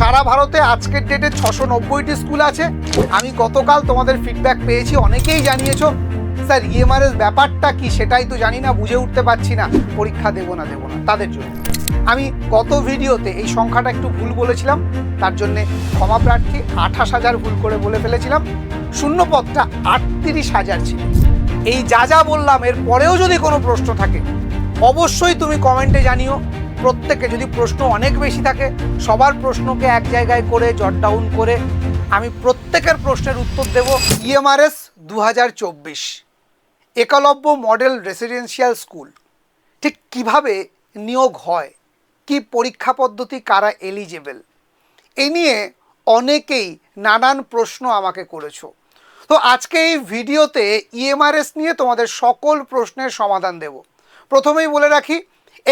সারা ভারতে আজকের ডেটে 690টি স্কুল আছে। আমি গতকাল তোমাদের ফিডব্যাক পেয়েছি, অনেকেই জানিয়েছো স্যার ইএমআরএস ব্যাপারটা কি সেটাই তো জানি না, বুঝে উঠতে পারছি না, পরীক্ষা দেবো না তাদের জন্য। আমি গত ভিডিওতে এই সংখ্যাটা একটু ভুল বলেছিলাম, তার জন্যে ক্ষমা প্রার্থী। 28,000 ভুল করে বলে ফেলেছিলাম, শূন্যপদটা 38,000 ছিল। এই যা বললাম এর পরেও যদি কোনো প্রশ্ন থাকে অবশ্যই তুমি কমেন্টে জানিও। প্রত্যেকে যদি প্রশ্ন অনেক বেশি থাকে সবার প্রশ্নকে এক জায়গায় করে জট ডাউন করে আমি প্রত্যেকের প্রশ্নের উত্তর দেব। EMRS 2024 Eklavya model residential school ঠিক কিভাবে নিয়োগ হয়, কি পরীক্ষা পদ্ধতি, কারা এলিজেবল, এই নিয়ে অনেকেই নানান প্রশ্ন আমাকে করেছো। তো আজকে এই ভিডিওতে ইএমআরএস নিয়ে তোমাদের সকল প্রশ্নের সমাধান দেব। প্রথমেই বলে রাখি,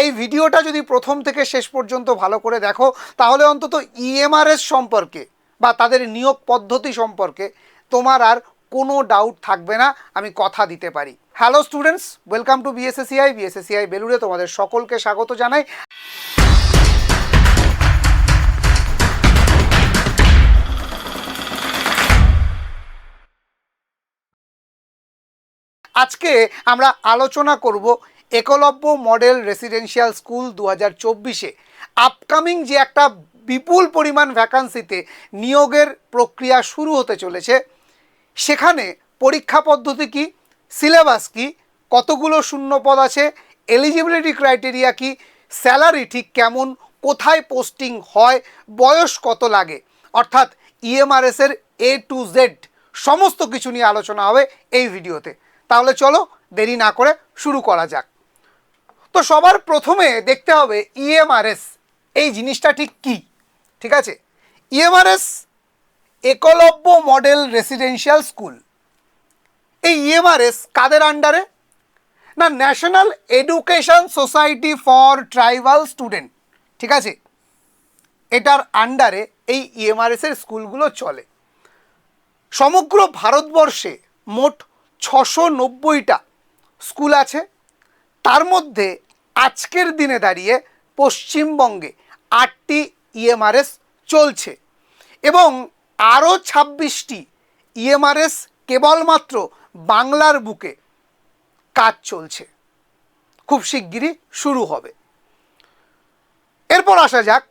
এই ভিডিওটা যদি প্রথম থেকে শেষ পর্যন্ত ভালো করে দেখো তাহলে অন্তত ইএমআরএস সম্পর্কে বা তাদের নিয়োগ পদ্ধতি সম্পর্কে তোমার আর কোনো ডাউট থাকবে না, আমি কথা দিতে পারি। Hello students, welcome to BSACI বেলুড়ে তোমাদের সকলকে স্বাগত জানাই। আজকে আমরা আলোচনা করব একলব্য মডেল রেসিডেন্সিয়াল স্কুল 2024-এ আপকামিং যে একটা বিপুল পরিমাণ ভ্যাকান্সিতে নিয়োগের প্রক্রিয়া শুরু হতে চলেছে, সেখানে পরীক্ষা পদ্ধতি কি, সিলেবাস কি, কতগুলো শূন্যপদ আছে, এলিজিবিলিটি ক্রাইটেরিয়া কি, স্যালারি ঠিক কেমন, কোথায় পোস্টিং হয়, বয়স কত লাগে, অর্থাৎ ইএমআরএসের A to Z সমস্ত কিছু নিয়ে আলোচনা হবে এই ভিডিওতে। তাহলে চলো দেরি না করে শুরু করা যাক। তো সবার প্রথমে দেখতে হবে ইএমআরএস এই জিনিসটা ঠিক কি। ঠিক আছে, EMRS Eklavya model residential school. এই ইএমআরএস কাদের আন্ডারে? না, national education society for tribal student. ঠিক আছে, এটার আন্ডারে এই ইএমআরএসের স্কুলগুলো চলে। সমগ্র ভারতবর্ষে মোট 690টা স্কুল আছে, তার মধ্যে আজকের দিনে দাঁড়িয়ে পশ্চিমবঙ্গে 8টি ইএমআরএস চলছে এবং আরও 26টি ইএমআরএস কেবলমাত্র বাংলার বুকে কাজ চলছে, খুব শিগগিরই শুরু হবে। এরপর আসা যাক,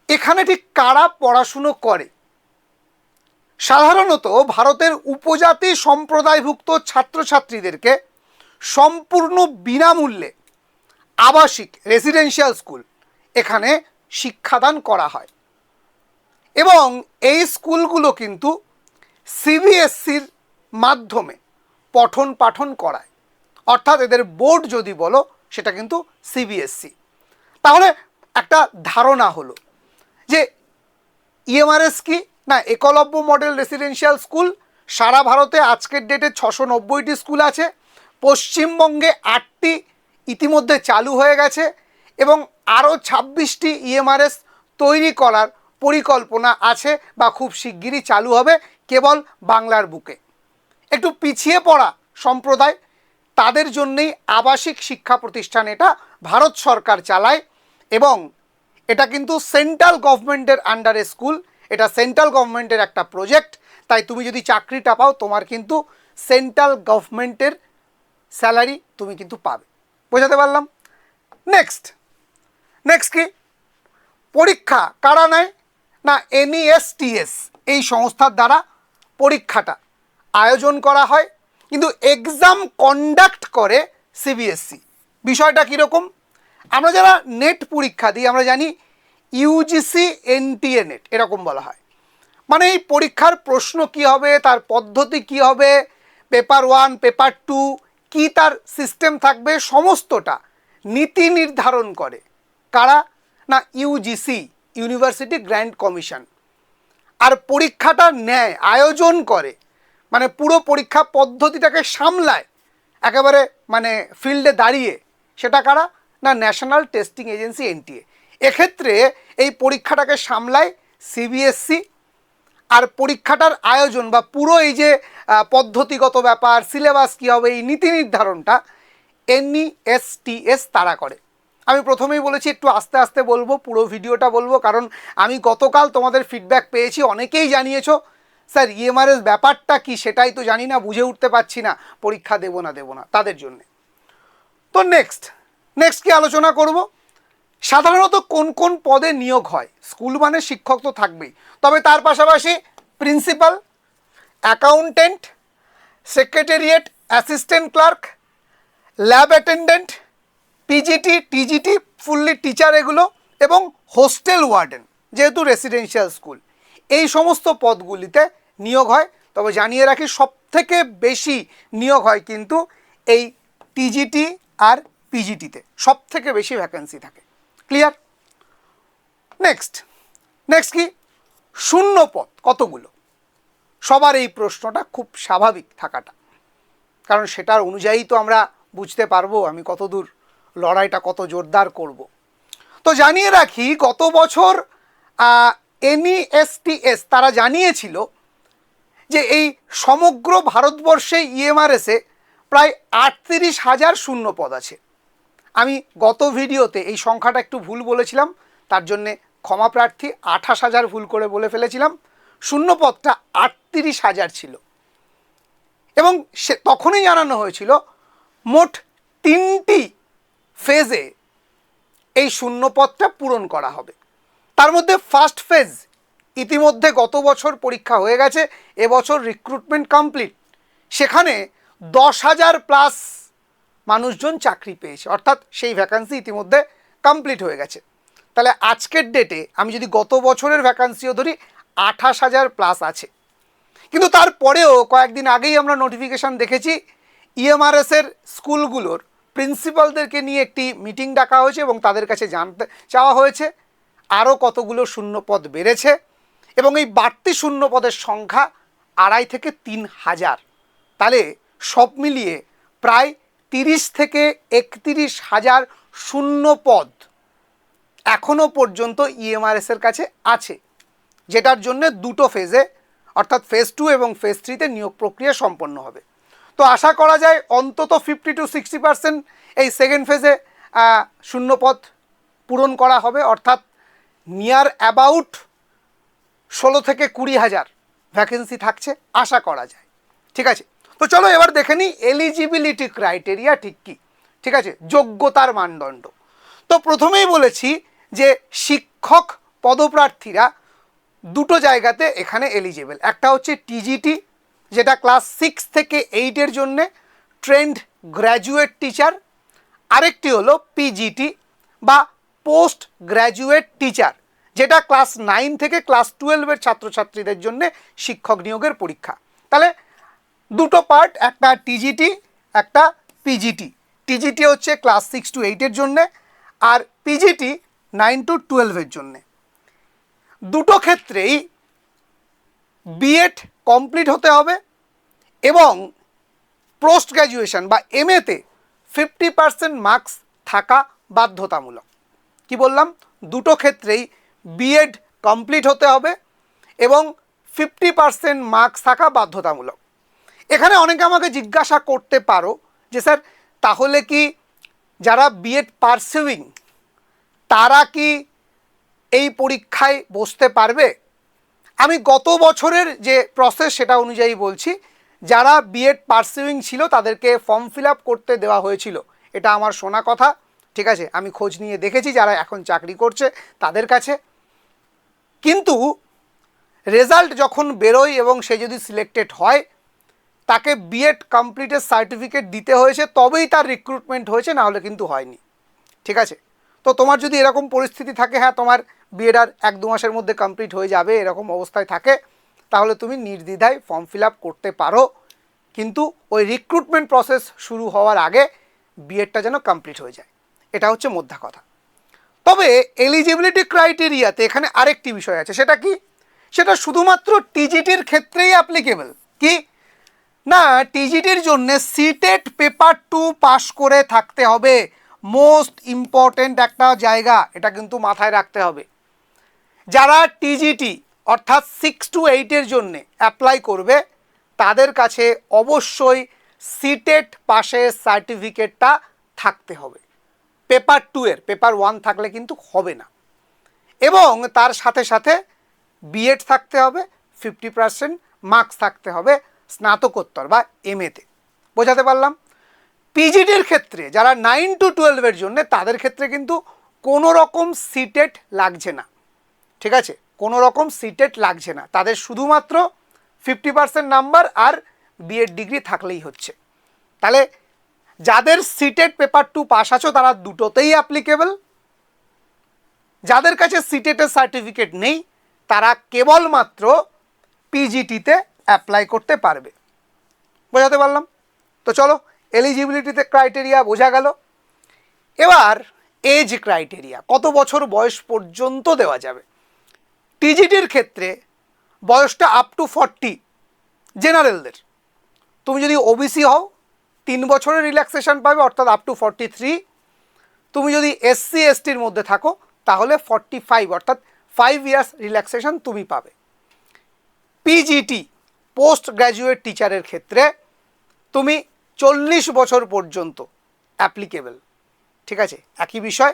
এখানে ঠিক কারা পড়াশুনো করে। সাধারণত ভারতের উপজাতি সম্প্রদায়ভুক্ত ছাত্রছাত্রীদেরকে সম্পূর্ণ বিনামূল্যে আবাসিক রেসিডেন্সিয়াল স্কুল এখানে শিক্ষাদান করা হয় এবং এই স্কুলগুলো কিন্তু সিবিএসসির মাধ্যমে পঠন পাঠন করায়, অর্থাৎ এদের বোর্ড যদি বলো সেটা কিন্তু সিবিএসসি। তাহলে একটা ধারণা হলো যে ইএমআরএস কি না, একলব্য মডেল রেসিডেন্সিয়াল স্কুল। সারা ভারতে আজকের ডেটে 690টি স্কুল আছে, পশ্চিমবঙ্গে 8টি ইতিমধ্যে চালু হয়ে গেছে এবং আরও 26টি ইএমআরএস তৈরি করার পরিকল্পনা আছে বা খুব শিগগিরই চালু হবে কেবল বাংলার বুকে। একটু পিছিয়ে পড়া সম্প্রদায়, তাদের জন্যেই আবাসিক শিক্ষা প্রতিষ্ঠান এটা ভারত সরকার চালায় এবং এটা কিন্তু সেন্ট্রাল গভর্নমেন্টের আন্ডারে স্কুল। এটা সেন্ট্রাল গভর্নমেন্টের একটা প্রজেক্ট, তাই তুমি যদি চাকরিটা পাও তোমার কিন্তু সেন্ট্রাল গভর্নমেন্টের স্যালারি তুমি কিন্তু পাবে। বোঝাতে পারলাম? নেক্সট কি পরীক্ষা কারা নেয় না, NESTS এই সংস্থার দ্বারা পরীক্ষাটা আয়োজন করা হয়, কিন্তু এক্সাম কন্ডাক্ট করে সিবিএসসি। বিষয়টা কীরকম? আমরা যারা নেট পরীক্ষা দিই আমরা জানি ইউজিসি NTA নেট এরকম বলা হয়। মানে এই পরীক্ষার প্রশ্ন কি হবে, তার পদ্ধতি কি হবে, পেপার 1 পেপার 2 কি তার সিস্টেম থাকবে, সমস্তটা নীতি নির্ধারণ করে কারা না, ইউজিসি ইউনিভার্সিটি গ্র্যান্ট কমিশন। আর পরীক্ষাটা নেয়, আয়োজন করে, মানে পুরো পরীক্ষা পদ্ধতিটাকে সামলায় একেবারে মানে ফিল্ডে দাঁড়িয়ে, সেটা কারা না, ন্যাশনাল টেস্টিং এজেন্সি NTA। এক্ষেত্রে এই পরীক্ষাটাকে সামলায় সিবিএসসি, আর পরীক্ষাটার আয়োজন বা পুরো এই যে পদ্ধতিগত ব্যাপার, সিলেবাস কী হবে, এই নীতি নির্ধারণটা NESTS তারা করে। আমি প্রথমেই বলেছি একটু আস্তে আস্তে বলবো, পুরো ভিডিওটা বলবো, কারণ আমি গতকাল তোমাদের ফিডব্যাক পেয়েছি, অনেকেই জানিয়েছো স্যার ইএমআরএস ব্যাপারটা কি সেটাই তো জানি না, বুঝে উঠতে পারছি না, পরীক্ষা দেবো না তাদের জন্য। তো নেক্সট কি আলোচনা করব, সাধারণত কোন কোন পদে নিয়োগ হয়। স্কুল মানে শিক্ষক তো থাকবেই, তবে তার পাশাপাশি principal, accountant, secretariat assistant clerk, lab attendant, PGT, TGT fully teacher এগুলো, এবং হোস্টেল ওয়ার্ডেন যেহেতু রেসিডেন্সিয়াল স্কুল, এই সমস্ত পদগুলিতে নিয়োগ হয়। তবে জানিয়ে রাখি সবথেকে বেশি নিয়োগ হয় কিন্তু এই টিজিটি আর পিজিটিতে, সবথেকে বেশি ভ্যাকেন্সি থাকে। ক্লিয়ার? নেক্সট কি, শূন্য পদ কতগুলো? সবার এই প্রশ্নটা খুব স্বাভাবিক থাকাটা, কারণ সেটার অনুযায়ী তো আমরা বুঝতে পারবো আমি কতদূর লড়াইটা কত জোরদার করব। তো জানিয়ে রাখি গত বছর NESTS তারা জানিয়েছিল যে এই সমগ্র ভারতবর্ষে ইএমআরএসে প্রায় 38,000 শূন্য পদ আছে। আমি গত ভিডিওতে এই সংখ্যাটা একটু ভুল বলেছিলাম, তার জন্যে ক্ষমা প্রার্থী, 28,000 ভুল করে বলে ফেলেছিলাম। শূন্য পদটা 38,000 ছিল, এবং সে তখনই জানানো হয়েছিল মোট 3টি ফেজে এই শূন্য পদটা পূরণ করা হবে। তার মধ্যে ফার্স্ট ফেজ ইতিমধ্যে গত বছর পরীক্ষা হয়ে গেছে, এবছর রিক্রুটমেন্ট কমপ্লিট, সেখানে 10,000 প্লাস মানুষজন চাকরি পেয়েছে, অর্থাৎ সেই ভ্যাকান্সি ইতিমধ্যে কমপ্লিট হয়ে গেছে। তাহলে আজকের ডেটে আমি যদি গত বছরের ভ্যাকান্সিও ধরি 28,000 প্লাস আছে। কিন্তু তারপরেও কয়েকদিন আগেই আমরা নোটিফিকেশান দেখেছি ইএমআরএসের স্কুলগুলোর প্রিন্সিপালদেরকে নিয়ে একটি মিটিং ডাকা হয়েছে এবং তাদের কাছে জানতে চাওয়া হয়েছে আরও কতগুলো শূন্য পদ বেড়েছে, এবং এই বাড়তি শূন্য পদের সংখ্যা 2,500 থেকে 3,000। তাহলে সব মিলিয়ে প্রায় 30 থেকে 31,000 শূন্য পদ এখনও পর্যন্ত ইএমআরএসের কাছে আছে, যেটার জন্য দুটো ফেজে অর্থাৎ ফেজ 2 এবং ফেজ 3তে নিয়োগ প্রক্রিয়া সম্পন্ন হবে। তো আশা করা যায় অন্তত 50 to 60% এই সেকেন্ড ফেজে শূন্যপদ পূরণ করা হবে, অর্থাৎ নিয়ার অ্যাবাউট 16 থেকে 20,000 ভ্যাকেন্সি থাকছে আশা করা যায়। ঠিক আছে, তো চলো এবার দেখে নিই এলিজিবিলিটি ক্রাইটেরিয়া ঠিক কী। ঠিক আছে, যোগ্যতার মানদণ্ড। তো প্রথমেই বলেছি যে শিক্ষক পদপ্রার্থীরা দুটো জায়গাতে এখানে এলিজিবল। একটা হচ্ছে টিজিটি, যেটা ক্লাস 6 থেকে 8-এর জন্যে ট্রেন্ড গ্র্যাজুয়েট টিচার। আরেকটি হলো পিজিটি বা পোস্ট গ্র্যাজুয়েট টিচার, যেটা ক্লাস 9 থেকে ক্লাস 12-এর ছাত্রছাত্রীদের জন্য শিক্ষক নিয়োগের পরীক্ষা। তাহলে দুটো পার্ট, একটা টিজিটি একটা পিজিটি। টিজিটি হচ্ছে ক্লাস 6 to 8-এর জন্যে, আর পিজিটি 9 to 12-এর জন্যে। দুটো ক্ষেত্রেই বিএড কমপ্লিট হতে হবে এবং পোস্ট গ্র্যাজুয়েশন বা এমএতে 50% মার্কস থাকা বাধ্যতামূলক। কি বললাম? দুটো ক্ষেত্রেই বিএড কমপ্লিট হতে হবে এবং 50% মার্কস থাকা বাধ্যতামূলক। এখানে অনেকে আমাকে জিজ্ঞাসা করতে পারো যে স্যার তাহলে কি যারা বিএড পারসিউইং তারা কি এই পরীক্ষায় বসতে পারবে? আমি গত বছরের যে প্রসেস সেটা অনুযায়ী বলছি, যারা বিএড পারসিউইং ছিল তাদেরকে ফর্ম ফিল আপ করতে দেওয়া হয়েছিল, এটা আমার শোনা কথা। ঠিক আছে, আমি খোঁজ নিয়ে দেখেছি যারা এখন চাকরি করছে তাদের কাছে। কিন্তু রেজাল্ট যখন বেরোয় এবং সে যদি সিলেক্টেড হয়, তাকে বিএড কমপ্লিটের সার্টিফিকেট দিতে হয়েছে, তবেই তার রিক্রুটমেন্ট হয়েছে, না হলে কিন্তু হয়নি। ঠিক আছে, তো তোমার যদি এরকম পরিস্থিতি থাকে, হ্যাঁ তোমার বিএড আর 1-2 মাসের মধ্যে কমপ্লিট হয়ে যাবে এরকম অবস্থায় থাকে, তাহলে তুমি নির্দ্বিধায় ফর্ম ফিল আপ করতে পারো, কিন্তু ওই রিক্রুটমেন্ট প্রসেস শুরু হওয়ার আগে বিএডটা যেন কমপ্লিট হয়ে যায়, এটা হচ্ছে মোদ্দা কথা। তবে এলিজিবিলিটি ক্রাইটেরিয়াতে এখানে আরেকটি বিষয় আছে, সেটা কি? সেটা শুধুমাত্র টিজিটির ক্ষেত্রেই অ্যাপ্লিকেবল। কি না, টিজিটির জন্য সিটেট পেপার 2 পাস করে থাকতে হবে, মোস্ট ইম্পর্টেন্ট একটা জায়গা, এটা কিন্তু মাথায় রাখতে হবে। যারা টিজিটি অর্থাৎ 6 to 8-এর জন্যে অ্যাপ্লাই করবে তাদের কাছে অবশ্যই সিটেট পাসের সার্টিফিকেটটা থাকতে হবে। পেপার 2 এর পেপার 1 থাকলে কিন্তু হবে না। এবং তার সাথে সাথে বিএড থাকতে হবে, 50% মার্কস থাকতে হবে স্নাতকোত্তর বা এমএতে। বোঝাতে পারলাম? পিজিটির ক্ষেত্রে যারা 9 to 12 জন্য, তাদের ক্ষেত্রে কিন্তু কোনো রকম সিটেট লাগছে না, ঠিক আছে? কোনো রকম সিটেট লাগছে না, তাদের শুধুমাত্র 50% নাম্বার আর বিএড ডিগ্রি থাকলেই হচ্ছে। তাহলে যাদের সিটেট পেপার 2 পাস আছো তারা দুটোতেই অ্যাপ্লিকেবল, যাদের কাছে সিটেটের সার্টিফিকেট নেই তারা কেবলমাত্র পিজিটিতে অ্যাপ্লাই করতে পারবে। বোঝাতে পারলাম? তো চলো, এলিজিবিলিটিতে ক্রাইটেরিয়া বোঝা গেল। এবার এজ ক্রাইটেরিয়া, কত বছর বয়স পর্যন্ত দেওয়া যাবে। টিজিটির ক্ষেত্রে বয়সটা আপ টু 40 জেনারেলদের। তুমি যদি ওবিসি হও 3 বছরের রিল্যাক্সেশন পাবে, অর্থাৎ আপ টু 43। তুমি যদি এসসি এসটির মধ্যে থাকো তাহলে 45 অর্থাৎ 5 ইয়ার্স রিল্যাক্সেশন তুমি পাবে। পিজিটি পোস্ট গ্র্যাজুয়েট টিচারের ক্ষেত্রে তুমি 40 বছর পর্যন্ত অ্যাপ্লিকেবল, ঠিক আছে? একই বিষয়,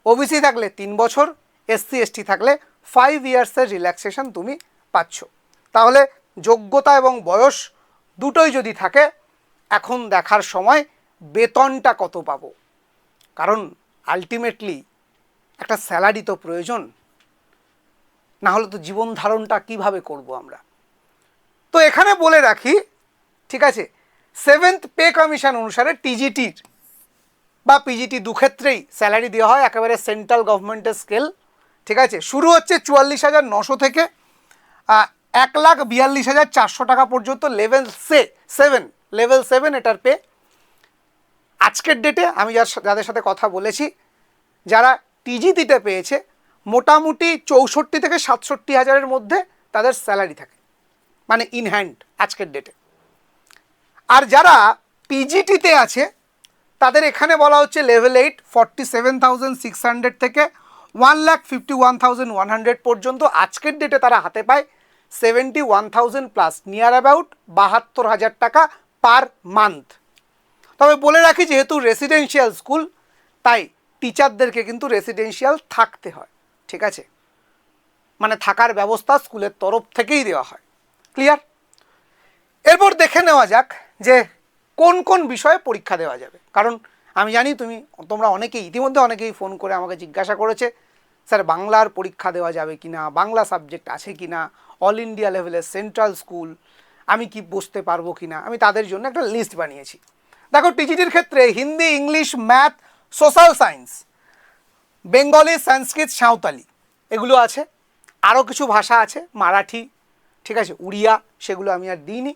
ওবিসি থাকলে 3 বছর, এসসি এসটি থাকলে 5 ইয়ার্সের রিল্যাক্সেশন তুমি পাচ্ছ। তাহলে যোগ্যতা এবং বয়স দুটোই যদি থাকে, এখন দেখার সময় বেতনটা কত পাবো, কারণ আলটিমেটলি একটা স্যালারি তো প্রয়োজন, না হলে তো জীবন ধারণটা কীভাবে করব আমরা। তো এখানে বলে রাখি, ঠিক আছে, 7th পে কমিশন অনুসারে টিজিটির বা পিজিটি দুক্ষেত্রেই স্যালারি দেওয়া হয় একেবারে সেন্ট্রাল গভর্নমেন্টের স্কেল, ঠিক আছে? শুরু হচ্ছে 44,900 থেকে 1,42,400 টাকা পর্যন্ত লেভেল 7 এটার পে। আজকের ডেটে আমি যাদের সাথে কথা বলেছি যারা টিজিটিতে পেয়েছে, মোটামুটি 64 থেকে 67 হাজারের মধ্যে তাদের স্যালারি থাকে, মানে ইন হ্যান্ড আজকের ডেটে। আর যারা পিজিটিতে আছে তাদের এখানে বলা হচ্ছে লেভেল 8 47,600 থেকে 1,51,100 পর্যন্ত আজকের ডেটে তারা হাতে পায় 71,000 প্লাস, নিয়ার অ্যাবাউট 72,000 টাকা পার মান্থ। তবে বলে রাখি, যেহেতু রেসিডেন্সিয়াল স্কুল তাই টিচারদেরকে কিন্তু রেসিডেন্সিয়াল থাকতে হয়, ঠিক আছে? মানে থাকার ব্যবস্থা স্কুলের তরফ থেকেই দেওয়া হয়। ক্লিয়ার? এরপর দেখে নেওয়া যাক যে কোন কোন বিষয়ে পরীক্ষা দেওয়া যাবে, কারণ আমি জানি তোমরা ইতিমধ্যে অনেকেই ফোন করে আমাকে জিজ্ঞাসা করেছে, স্যার বাংলার পরীক্ষা দেওয়া যাবে কিনা, বাংলা সাবজেক্ট আছে কিনা, অল ইন্ডিয়া লেভেলের সেন্ট্রাল স্কুল আমি কি বসতে পারবো কিনা। আমি তাদের জন্য একটা লিস্ট বানিয়েছি। দেখো, টিজিটির ক্ষেত্রে Hindi, English, math, social science, Bengali, Sanskrit, Santali এগুলো আছে। আরও কিছু ভাষা আছে, মারাঠি, ঠিক আছে, উড়িয়া, সেগুলো আমি আর দিইনি।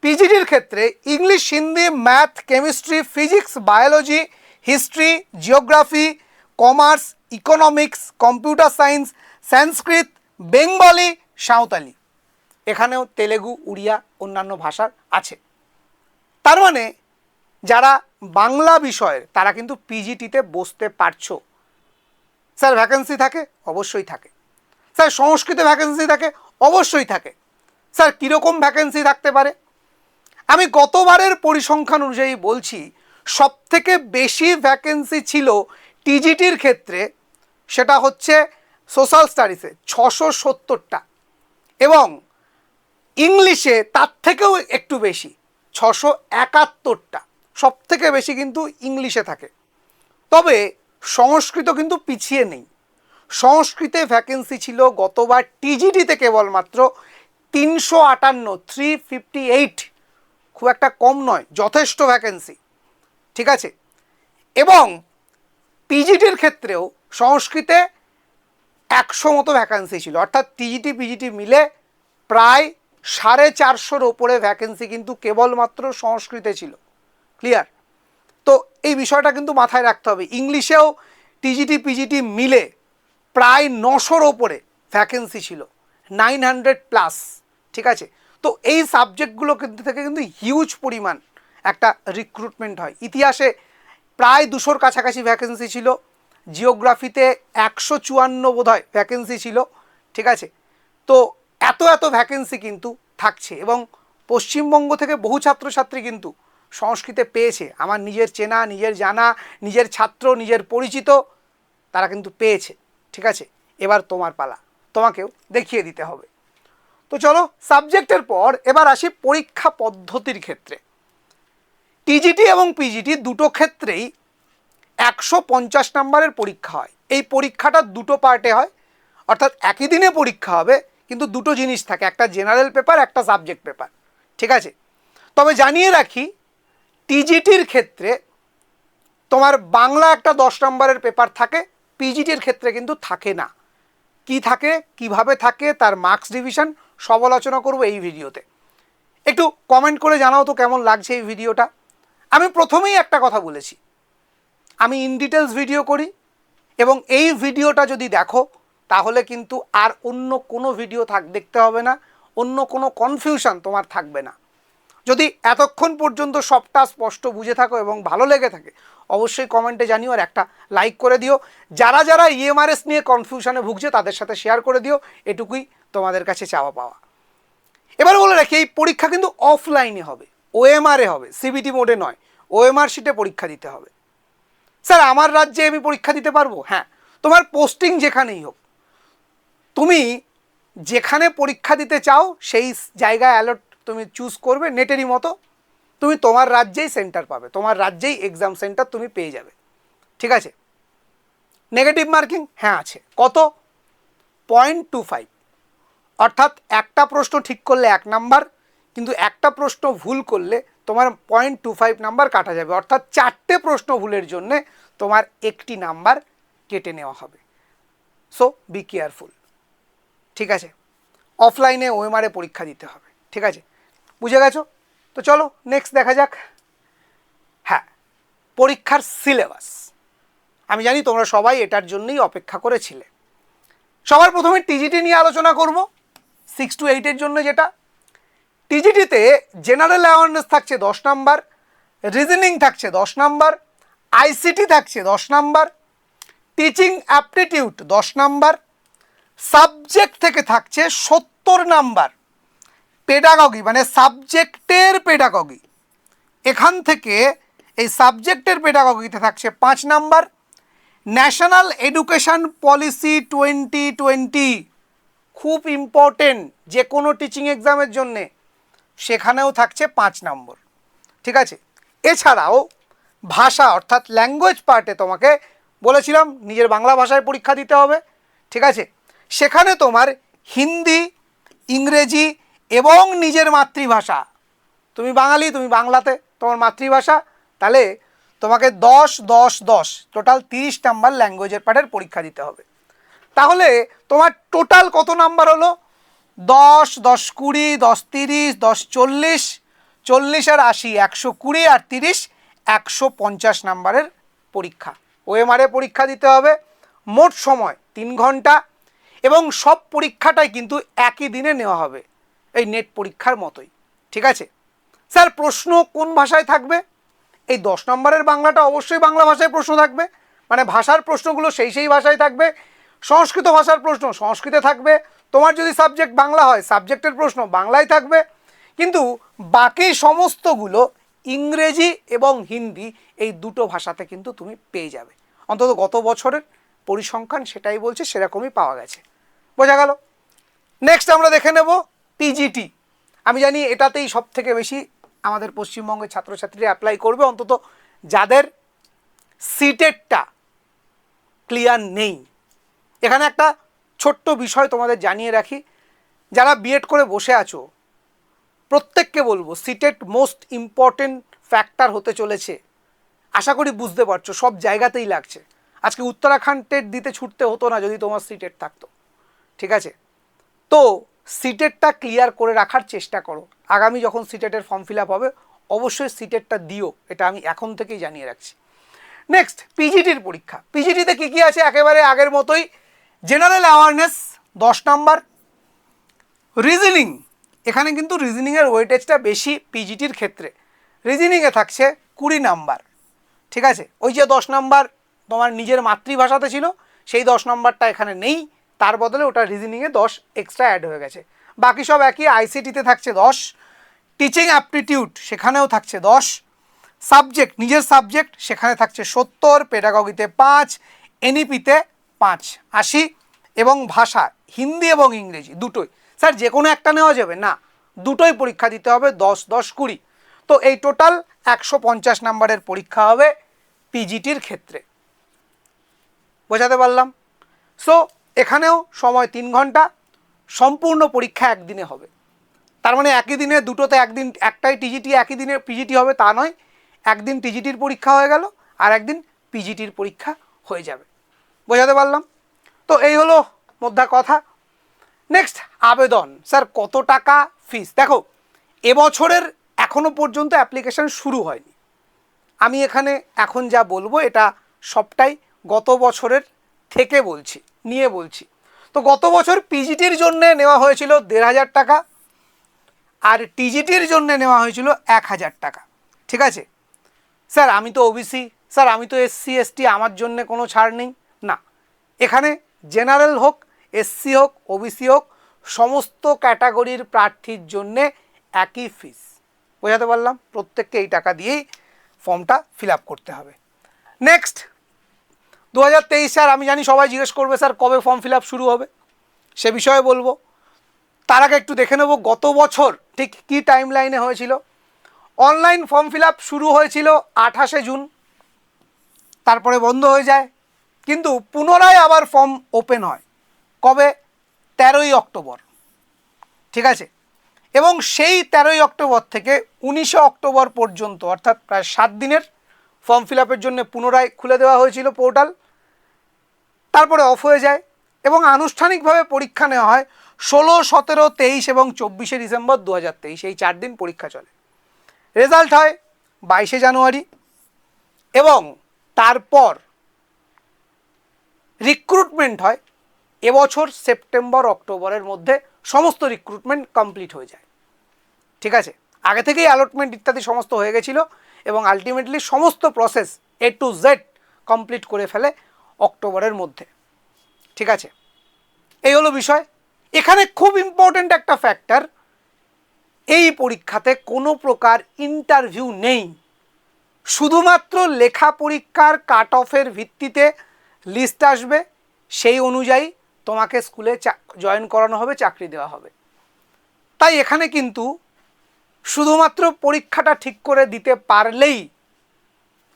পিজিটির ক্ষেত্রে English, Hindi, math, chemistry, physics, biology, history, geography, commerce, economics, computer science, Sanskrit, Bengali, Santali, এখানেও তেলেগু, উড়িয়া, অন্যান্য ভাষার আছে। তার মানে যারা বাংলা বিষয়ের তারা কিন্তু পিজিটিতে বসতে পারছো। স্যার ভ্যাকেন্সি থাকে? অবশ্যই থাকে। স্যার সংস্কৃতে ভ্যাকেন্সি থাকে? অবশ্যই থাকে। স্যার কীরকম ভ্যাকেন্সি থাকতে পারে? আমি গতবারের পরিসংখ্যান অনুযায়ী বলছি, সবথেকে বেশি ভ্যাকেন্সি ছিল টিজিটির ক্ষেত্রে, সেটা হচ্ছে সোশ্যাল স্টাডিজে 670টা, এবং ইংলিশে তার থেকেও একটু বেশি 671টা। সবথেকে বেশি কিন্তু ইংলিশে থাকে। তবে সংস্কৃত কিন্তু পিছিয়ে নেই। সংস্কৃতে ভ্যাকেন্সি ছিল গতবার টিজিটিতে কেবলমাত্র 358, খুব একটা কম নয়, যথেষ্ট ভ্যাকেন্সি, ঠিক আছে? এবং পিজিটির ক্ষেত্রেও সংস্কৃতে 100 মতো ভ্যাকেন্সি ছিল, অর্থাৎ টিজিটি পিজিটি মিলে প্রায় 450 ওপরে ভ্যাকেন্সি কিন্তু কেবলমাত্র সংস্কৃতে ছিল। ক্লিয়ার? তো এই বিষয়টা কিন্তু মাথায় রাখতে হবে। ইংলিশেও টিজিটি পিজিটি মিলে প্রায় 900 ওপরে ভ্যাকেন্সি ছিল, 900 প্লাস, ঠিক আছে? তো এই সাবজেক্টগুলো কিন্তু থেকে কিন্তু হিউজ পরিমাণ একটা রিক্রুটমেন্ট হয়। ইতিহাসে প্রায় 200-র কাছাকাছি ভ্যাকেন্সি ছিল, জিওগ্রাফিতে 154 বোধহয় ভ্যাকেন্সি ছিল, ঠিক আছে? তো এত ভ্যাকেন্সি কিন্তু থাকছে, এবং পশ্চিমবঙ্গ থেকে বহু ছাত্রছাত্রী কিন্তু সংস্কৃতে পেয়েছে, আমার নিজের চেনা, নিজের জানা, নিজের ছাত্র, নিজের পরিচিত, তারা কিন্তু পেয়েছে। ঠিক আছে, এবার তোমার পালা, তোমাকেও দেখিয়ে দিতে হবে। তো চলো, সাবজেক্টের পর এবার আসি পরীক্ষা পদ্ধতির ক্ষেত্রে। টিজিটি এবং পিজিটি দুটো ক্ষেত্রেই 150 নম্বরের পরীক্ষা হয়। এই পরীক্ষাটা দুটো পার্টে হয়, অর্থাৎ একই দিনে পরীক্ষা হবে, কিন্তু দুটো জিনিস থাকে, একটা জেনারেল পেপার, একটা সাবজেক্ট পেপার। ঠিক আছে, তবে জানিয়ে রাখি টিজিটির ক্ষেত্রে তোমার বাংলা একটা 10 নম্বরের পেপার থাকে, পিজিটির ক্ষেত্রে কিন্তু থাকে না। কি থাকে, কিভাবে থাকে, তার মার্কস ডিভিশন সব আলোচনা করব এই ভিডিওতে। একটু কমেন্ট করে জানাও তো কেমন লাগছে এই ভিডিওটা। আমি প্রথমেই একটা কথা বলেছি, আমি ইন ডিটেলস ভিডিও করি, এবং এই ভিডিওটা যদি দেখো তাহলে কিন্তু আর অন্য কোনো ভিডিও দেখতে হবে না, অন্য কোনো কনফিউশন তোমার থাকবে না। যদি এতক্ষণ পর্যন্ত সবটা স্পষ্ট বুঝে থাকো এবং ভালো লেগে থাকে, অবশ্যই কমেন্টে জানিও আর একটা লাইক করে দিও। যারা যারা ইএমআরএস নিয়ে কনফিউশনে ভুগছে তাদের সাথে শেয়ার করে দিও, এটুকুই তোমাদের কাছে চাওয়া পাওয়া। এবার বলে রাখি, এই পরীক্ষা কিন্তু অফলাইনে হবে, ওএমআরে হবে, সিবিটি মোডে নয়। ওএমআর শিটে পরীক্ষা দিতে হবে। স্যার আমার রাজ্যে আমি পরীক্ষা দিতে পারবো? হ্যাঁ, তোমার পোস্টিং যেখানেই হোক, তুমি যেখানে পরীক্ষা দিতে চাও সেই জায়গায় অ্যালট তুমি চুজ করবে, নেটেরই মতো তুমি তোমার রাজ্যেই সেন্টার পাবে, তোমার রাজ্যেই এক্সাম সেন্টার তুমি পেয়ে যাবে। ঠিক আছে, নেগেটিভ মার্কিং হ্যাঁ আছে। কত? 0.25, অর্থাৎ একটা প্রশ্ন ঠিক করলে 1 নাম্বার, কিন্তু একটা প্রশ্ন ভুল করলে তোমার 0.25 নাম্বার কাটা যাবে, অর্থাৎ 4টে প্রশ্ন ভুলের জন্যে তোমার 1টি নাম্বার কেটে নেওয়া হবে। So be careful. ঠিক আছে, অফলাইনে ওএমআরে পরীক্ষা দিতে হবে। ঠিক আছে, বুঝে গেছো? তো চলো নেক্সট দেখা যাক। হ্যাঁ, পরীক্ষার সিলেবাস। আমি জানি তোমরা সবাই এটার জন্যই অপেক্ষা করেছিলে। সবার প্রথমে টিজিটি নিয়ে আলোচনা করব, 6 to 8-এর জন্য। যেটা টিজিটিতে জেনারেল অ্যাওয়ারনেস থাকছে 10 নাম্বার, রিজনিং থাকছে 10 নাম্বার, আইসিটি থাকছে 10 number, teaching aptitude 10 number, subject থেকে থাকছে 70 নাম্বার, পেডাগগি মানে সাবজেক্টের পেডাগগি, এখান থেকে এই সাবজেক্টের পেডাগগিতে থাকছে 5 নাম্বার, ন্যাশনাল এডুকেশন পলিসি 2020 খুব ইম্পর্টেন্ট যে কোনো টিচিং এক্সামের জন্যে, সেখানেও থাকছে 5 নম্বর। ঠিক আছে, এছাড়াও ভাষা অর্থাৎ ল্যাঙ্গুয়েজ পার্টে তোমাকে বলেছিলাম নিজের বাংলা ভাষায় পরীক্ষা দিতে হবে। ঠিক আছে, সেখানে তোমার হিন্দি, ইংরেজি এবং নিজের মাতৃভাষা, তুমি বাঙালি, তুমি বাংলাতে তোমার মাতৃভাষা, তাহলে তোমাকে 10, 10, 10 টোটাল 30 নাম্বার ল্যাঙ্গুয়েজের পার্টের পরীক্ষা দিতে হবে। তাহলে তোমার টোটাল কত নাম্বার হলো? 10, 10, 20, 10, 30, 10, 40, 40 আর 80, 120, আর 30, 150 নাম্বারের পরীক্ষা। ওএমআরে পরীক্ষা দিতে হবে। মোট সময় 3 ঘন্টা, এবং সব পরীক্ষাটাই কিন্তু একই দিনে নেওয়া হবে, এই নেট পরীক্ষার মতোই। ঠিক আছে স্যার, প্রশ্ন কোন ভাষায় থাকবে? এই 10 নম্বরের বাংলাটা অবশ্যই বাংলা ভাষায় প্রশ্ন থাকবে, মানে ভাষার প্রশ্নগুলো সেই ভাষায় থাকবে। সংস্কৃত ভাষার প্রশ্ন সংস্কৃতে থাকবে, তোমার যদি সাবজেক্ট বাংলা হয় সাবজেক্টের প্রশ্ন বাংলায় থাকবে, কিন্তু বাকি সমস্তগুলো ইংরেজি এবং হিন্দি এই দুটো ভাষাতে কিন্তু তুমি পেয়ে যাবে। অন্তত গত বছরের পরিসংখ্যান সেটাই বলছে, সেরকমই পাওয়া গেছে। বোঝা গেল? নেক্সট আমরা দেখে নেব পিজিটি। আমি জানি এটাতেই সব থেকে বেশি আমাদের পশ্চিমবঙ্গের ছাত্রছাত্রীরা অ্যাপ্লাই করবে, অন্তত যাদের সিটেটটা ক্লিয়ার নেই। এখানে একটা ছোট্ট বিষয় তোমাদের জানিয়ে রাখি, যারা বিএড করে বসে আছো প্রত্যেককে বলবো, সিটেট মোস্ট ইম্পর্টেন্ট ফ্যাক্টর হতে চলেছে। আশা করি বুঝতে পারছো, সব জায়গাতেই লাগছে। আজকে উত্তরাখণ্ডের দিতে ছুটতে হতো না যদি তোমার সিটেট থাকতো। ঠিক আছে, তো সিটেটটা ক্লিয়ার করে রাখার চেষ্টা করো। আগামী যখন সিটেটের ফর্ম ফিল আপ হবে অবশ্যই সিটেটটা দিও, এটা আমি এখন থেকেই জানিয়ে রাখছি। নেক্সট পিজিটির পরীক্ষা। পিজিটিতে কী কী আছে? একেবারে আগের মতোই, জেনারেল অ্যাওয়ারনেস 10 নাম্বার, রিজনিং, এখানে কিন্তু রিজনিংয়ের ওয়েটেজটা বেশি পিজিটির ক্ষেত্রে। রিজনিংয়ে থাকছে 20 নাম্বার। ঠিক আছে, ওই যে 10 নাম্বার তোমার নিজের মাতৃভাষাতে ছিল সেই 10 নাম্বারটা এখানে নেই, তার বদলে ওটা রিজনিংয়ে 10 এক্সট্রা অ্যাড হয়ে গেছে। বাকি সব একই। আইসিটিতে থাকছে 10, টিচিং অ্যাপটিটিউড সেখানেও থাকছে 10, সাবজেক্ট, নিজের সাবজেক্ট, সেখানে থাকছে 70, পেডাগগিতে 5, এনইপিতে 5, 80, এবং ভাষা হিন্দি এবং ইংরেজি দুটোই। স্যার যে কোনো একটা নেওয়া যাবে না, দুটোই পরীক্ষা দিতে হবে, 10, 10, 20। তো এই টোটাল 150 নাম্বারের পরীক্ষা হবে পিজিটির ক্ষেত্রে। বোঝাতে পারলাম? সো এখানেও সময় 3 ঘন্টা, সম্পূর্ণ পরীক্ষা একদিনে হবে। তার মানে একই দিনে দুটোতে একদিন একটাই টিজিটি একই দিনে পিজিটি হবে তা নয়, একদিন টিজিটির পরীক্ষা হয়ে গেল আর একদিন পিজিটির পরীক্ষা হয়ে যাবে। বোঝাতে পারলাম? তো এই হলো মোদ্দা কথা। নেক্সট, আবেদন। স্যার কত টাকা ফিস? দেখো, এবছরের এখনো পর্যন্ত অ্যাপ্লিকেশন শুরু হয়নি। আমি এখানে এখন যা বলবো এটা সবটাই গত বছরের থেকে নিয়ে বলছি। তো গত বছর পিজিটির জন্য নেওয়া হয়েছিল 1,500 টাকা, আর টিজিটির জন্য নেওয়া হয়েছিল 1,000 টাকা। ঠিক আছে? স্যার আমি তো ওবিসি, স্যার আমি তো এসসি এসটি, আমার জন্য কোনো ছাড় নেই? না, এখানে জেনারেল হোক, এসসি হোক, ওবিসি হোক, সমস্ত ক্যাটাগরির প্রার্থীর জন্য একই ফিস। বোঝাতে পারলাম? প্রত্যেককে এই টাকা দিয়েই ফর্মটা ফিল আপ করতে হবে। নেক্সট, 2023। স্যার আমি জানি সবাই জিজ্ঞেস করবে স্যার কবে ফর্ম ফিল আপ শুরু হবে, সে বিষয়ে বলবো। তার আগে একটু দেখে নেব গত বছর ঠিক কী টাইম লাইনে হয়েছিল। অনলাইন ফর্ম ফিল আপ শুরু হয়েছিল 28শে জুন, তারপরে বন্ধ হয়ে যায়, কিন্তু পুনরায় আবার ফর্ম ওপেন হয় কবে? 13ই অক্টোবর। ঠিক আছে? এবং সেই 13ই অক্টোবর থেকে 19শে অক্টোবর পর্যন্ত, অর্থাৎ প্রায় 7 দিনের ফর্ম ফিল আপের জন্য পুনরায় খুলে দেওয়া হয়েছিল পোর্টাল, তারপরে অফ হয়ে যায় এবং আনুষ্ঠানিকভাবে পরীক্ষা নেওয়া হয় 16, 17, 23 এবং 24শে ডিসেম্বর 2023। এই 4 দিন পরীক্ষা চলে। রেজাল্ট হয় 22শে জানুয়ারি এবং তারপর রিক্রুটমেন্ট হয় এবছর সেপ্টেম্বর অক্টোবরের মধ্যে, সমস্ত রিক্রুটমেন্ট কমপ্লিট হয়ে যায়। ঠিক আছে? আগে থেকেই অ্যালটমেন্ট ইত্যাদি সমস্ত হয়ে গেছিলো এবং আলটিমেটলি সমস্ত process A to Z complete করে ফেলে অক্টোবরের মধ্যে। ঠিক আছে? এই হলো বিষয়। এখানে খুব ইম্পর্ট্যান্ট একটা ফ্যাক্টর, এই পরীক্ষাতে কোনো প্রকার ইন্টারভিউ নেই। শুধুমাত্র লেখা পরীক্ষার কাট অফের ভিত্তিতে লিস্ট আসবে, সেই অনুযায়ী তোমাকে স্কুলে জয়েন করানো হবে, চাকরি দেওয়া হবে। তাই এখানে কিন্তু শুধুমাত্র পরীক্ষাটা ঠিক করে দিতে পারলেই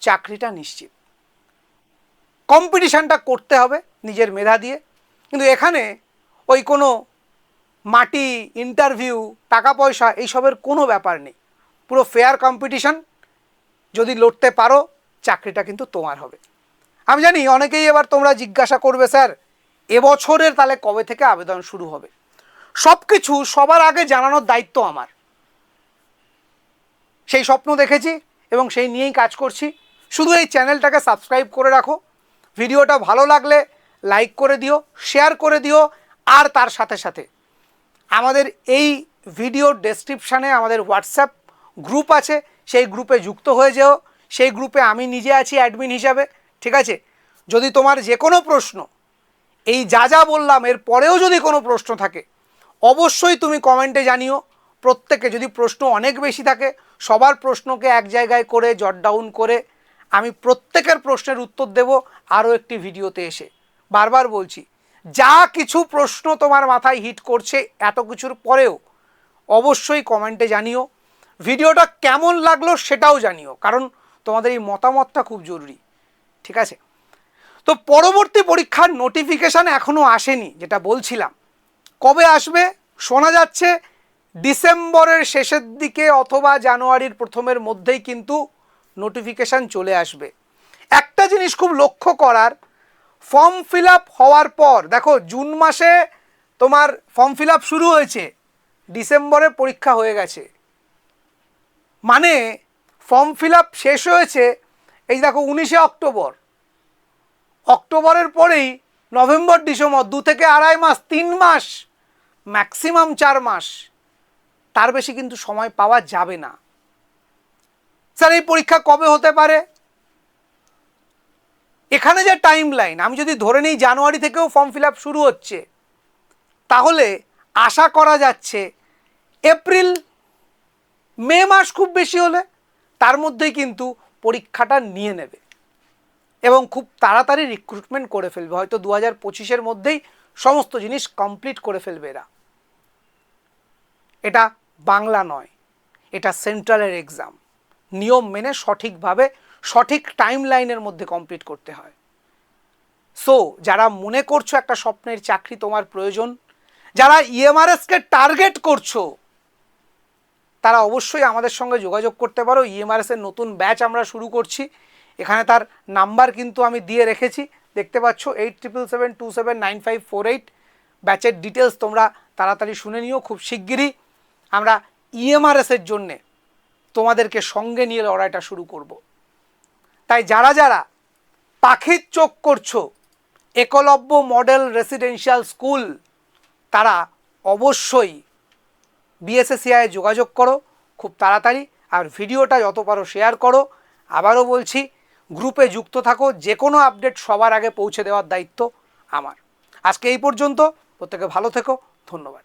চাকরিটা নিশ্চিত। কম্পিটিশানটা করতে হবে নিজের মেধা দিয়ে, কিন্তু এখানে ওই কোনো মাটি, ইন্টারভিউ, টাকা পয়সা এইসবের কোনো ব্যাপার নেই। পুরো ফেয়ার কম্পিটিশান, যদি লড়তে পারো চাকরিটা কিন্তু তোমার হবে। আমি জানি অনেকেই এবার তোমরা জিজ্ঞাসা করবে স্যার এবছরের তাহলে কবে থেকে আবেদন শুরু হবে? সব কিছু সবার আগে জানানোর দায়িত্ব আমার। সেই স্বপ্ন দেখেছি এবং সেই নিয়েই কাজ করছি। শুধু এই চ্যানেলটাকে সাবস্ক্রাইব করে রাখো, ভিডিওটা ভালো লাগলে লাইক করে দিও, শেয়ার করে দিও, আর তার সাথে সাথে আমাদের এই ভিডিওর ডেসক্রিপশানে আমাদের হোয়াটসঅ্যাপ গ্রুপ আছে, সেই গ্রুপে যুক্ত হয়ে যেও। সেই গ্রুপে আমি নিজে আছি অ্যাডমিন হিসাবে। ঠিক আছে? যদি তোমার যে কোনো প্রশ্ন, এই যা বললাম এর পরেও যদি কোনো প্রশ্ন থাকে অবশ্যই তুমি কমেন্টে জানিও। প্রত্যেকে, যদি প্রশ্ন অনেক বেশি থাকে সবার প্রশ্নকে এক জায়গায় করে জট ডাউন করে আমি প্রত্যেকের প্রশ্নের উত্তর দেব আরও একটি ভিডিওতে এসে। বারবার বলছি, যা কিছু প্রশ্ন তোমার মাথায় হিট করছে এত কিছুর পরেও অবশ্যই কমেন্টে জানিও। ভিডিওটা কেমন লাগলো সেটাও জানিও, কারণ তোমাদের এই মতামতটা খুব জরুরি। ঠিক আছে? তো পরবর্তী পরীক্ষার নোটিফিকেশান এখনও আসেনি, যেটা বলছিলাম। কবে আসবে? শোনা যাচ্ছে ডিসেম্বরের শেষের দিকে অথবা জানুয়ারির প্রথমের মধ্যেই কিন্তু নোটিফিকেশান চলে আসবে। একটা জিনিস খুব লক্ষ্য করার, ফর্ম ফিল আপ হওয়ার পর দেখো জুন মাসে তোমার ফর্ম ফিল আপ শুরু হয়েছে, ডিসেম্বরে পরীক্ষা হয়ে গেছে, মানে ফর্ম ফিল আপ শেষ হয়েছে এই দেখো 19শে অক্টোবর। অক্টোবরের পরেই নভেম্বর, ডিসেম্বর, 2 থেকে 2.5 মাস, 3 মাস, ম্যাক্সিমাম 4 মাস, তার বেশি কিন্তু সময় পাওয়া যাবে না। স্যার এই পরীক্ষা কবে হতে পারে? এখানে যে টাইম লাইন, আমি যদি ধরে নিই জানুয়ারি থেকেও ফর্ম ফিল আপ শুরু হচ্ছে, তাহলে আশা করা যাচ্ছে এপ্রিল, মে মাস খুব বেশি হলে, তার মধ্যেই কিন্তু পরীক্ষাটা নিয়ে নেবে এবং খুব তাড়াতাড়ি রিক্রুটমেন্ট করে ফেলবে, হয়তো 2025-এর মধ্যেই সমস্ত জিনিস কমপ্লিট করে ফেলবে এরা। এটা বাংলা নয়, এটা সেন্ট্রালের এক্সাম, নিয়ম মেনে সঠিকভাবে সঠিক টাইম লাইনের মধ্যে কমপ্লিট করতে হয়। সো যারা মনে করছো একটা স্বপ্নের চাকরি তোমার প্রয়োজন, যারা ইএমআরএসকে টার্গেট করছো, তারা অবশ্যই আমাদের সঙ্গে যোগাযোগ করতে পারো। ইএমআরএসের নতুন ব্যাচ আমরা শুরু করছি, এখানে তার নাম্বার কিন্তু আমি দিয়ে রেখেছি, দেখতে পাচ্ছ 8777279548। ব্যাচের ডিটেলস তোমরা তাড়াতাড়ি শুনে নিও। খুব শিগগিরই আমরা ইএমআরএসের জন্যে তোমাদেরকে সঙ্গে নিয়ে লড়াইটা শুরু করব। তাই যারা যারা পাখির চোখ করছো একলব্য মডেল রেসিডেন্সিয়াল স্কুল, তারা অবশ্যই বিএসএসসিআই যোগাযোগ করো খুব তাড়াতাড়ি, আর ভিডিওটা যত পারো শেয়ার করো। আবারও বলছি, গ্রুপে যুক্ত থাকো, যে কোনো আপডেট সবার আগে পৌঁছে দেওয়ার দায়িত্ব আমার। আজকে এই পর্যন্ত, প্রত্যেকে ভালো থেকো, ধন্যবাদ।